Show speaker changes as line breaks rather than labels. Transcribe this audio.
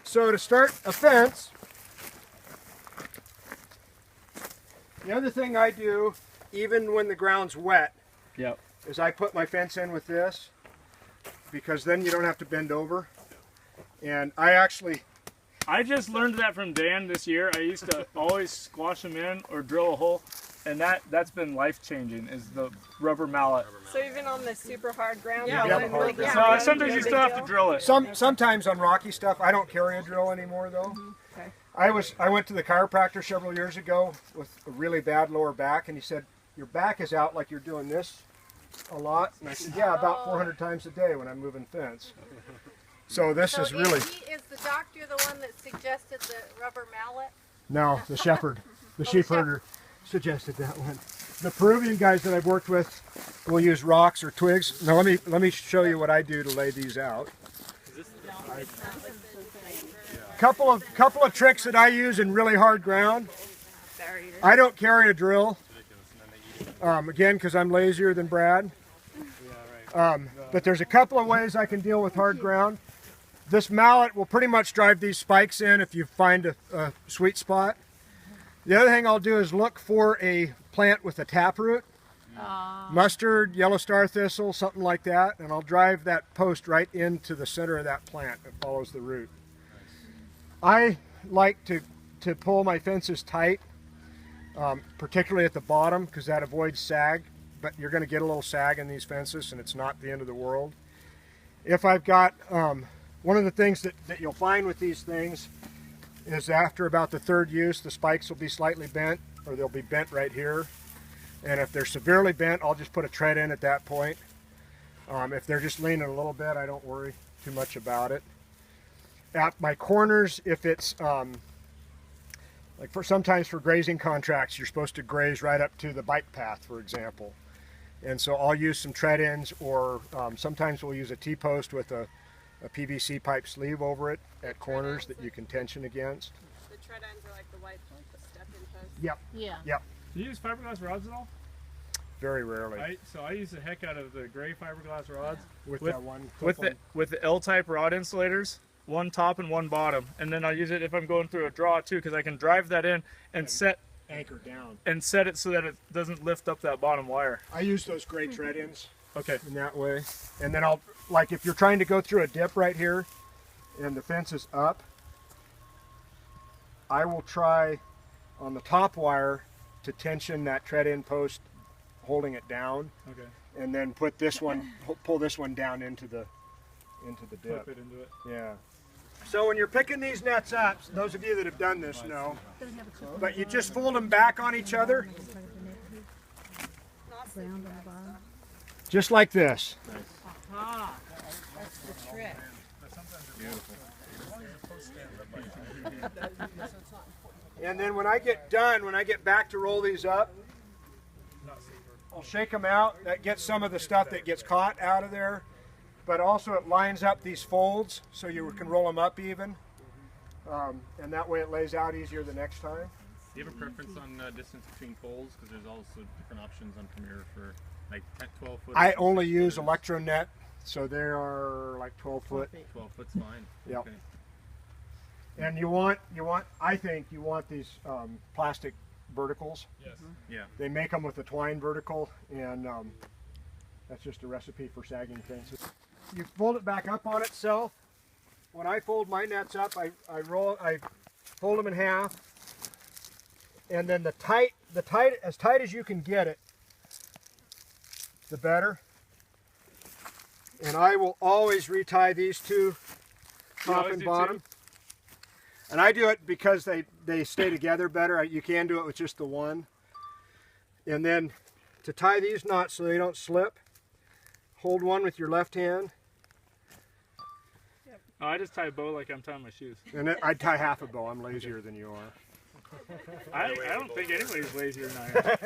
So to start a fence, the other thing I do, even when the ground's wet, is I put my fence in with this, because then you don't have to bend over. And I
just learned that from Dan this year. I used to always squash them in or drill a hole, and that's been life-changing, is the rubber mallet.
So even on the super hard ground?
So sometimes you still have to drill it.
Sometimes on rocky stuff, I don't carry a drill anymore though.
Okay.
I went to the chiropractor several years ago with a really bad lower back, and he said, your back is out like you're doing this a lot. And I said, yeah, about 400 times a day when I'm moving fence. So this is really...
Is the doctor the one that suggested the rubber mallet?
No, the shepherd, the sheep herder suggested that one. The Peruvian guys that I've worked with will use rocks or twigs. Now let me show you what I do to lay these out. Couple of tricks that I use in really hard ground. I don't carry a drill. Again, because I'm lazier than Brad. But there's a couple of ways I can deal with hard ground. This mallet will pretty much drive these spikes in if you find a sweet spot. The other thing I'll do is look for a plant with a taproot. Mustard, yellow star thistle, something like that, and I'll drive that post right into the center of that plant. It follows the root. I like to pull my fences tight, particularly at the bottom, because that avoids sag, but you're going to get a little sag in these fences, and it's not the end of the world. If I've got, one of the things that you'll find with these things is after about the third use, the spikes will be slightly bent, or they'll be bent right here. And if they're severely bent, I'll just put a tread in at that point. If they're just leaning a little bit, I don't worry too much about it. At my corners, if it's like sometimes for grazing contracts, you're supposed to graze right up to the bike path, for example. And so I'll use some tread ins, or sometimes we'll use a T-post with a PVC pipe sleeve over it at corners that you can tension against.
The tread ends are like the white step-in posts?
Yep.
Yeah.
Yep.
Do you use fiberglass rods at all?
Very rarely.
So I use the heck out of the gray fiberglass rods
with that one
with the L-type rod insulators, one top and one bottom, and then I'll use it if I'm going through a draw too, because I can drive that in and
anchor down
and set it so that it doesn't lift up that bottom wire.
I use those gray tread ins.
Okay.
In that way, and then I'll, like if you're trying to go through a dip right here, and the fence is up, I will try on the top wire to tension that tread in post, holding it down.
Okay.
And then put this one, pull this one down into the dip.
Flip it into it.
Yeah. So when you're picking these nets up, those of you that have done this know, but you just fold them back on each other, just like this.
Aha, that's the trick.
Beautiful.
And then when I get done, when I get back to roll these up, I'll shake them out. That gets some of the stuff that gets caught out of there, but also it lines up these folds so you can roll them up even, and that way it lays out easier the next time.
Do you have a preference on distance between poles? Because there's also different options on Premier for like 10, 12 foot.
I only use electronet, so they are like 12 foot.
12 foot's fine.
Yep.
Okay.
And I think you want these plastic verticals.
Yes.
Yeah.
They make them with a twine vertical, and that's just a recipe for sagging fences. You fold it back up on itself. When I fold my nets up, I fold them in half, and then as tight as you can get it, the better. And I will always retie these two, top and bottom. And I do it because they stay together better. You can do it with just the one. And then to tie these knots so they don't slip, hold one with your left hand.
Oh, I just tie a bow like I'm tying my shoes.
And I tie half a bow. I'm lazier than you are.
I don't think anybody's lazier than I am.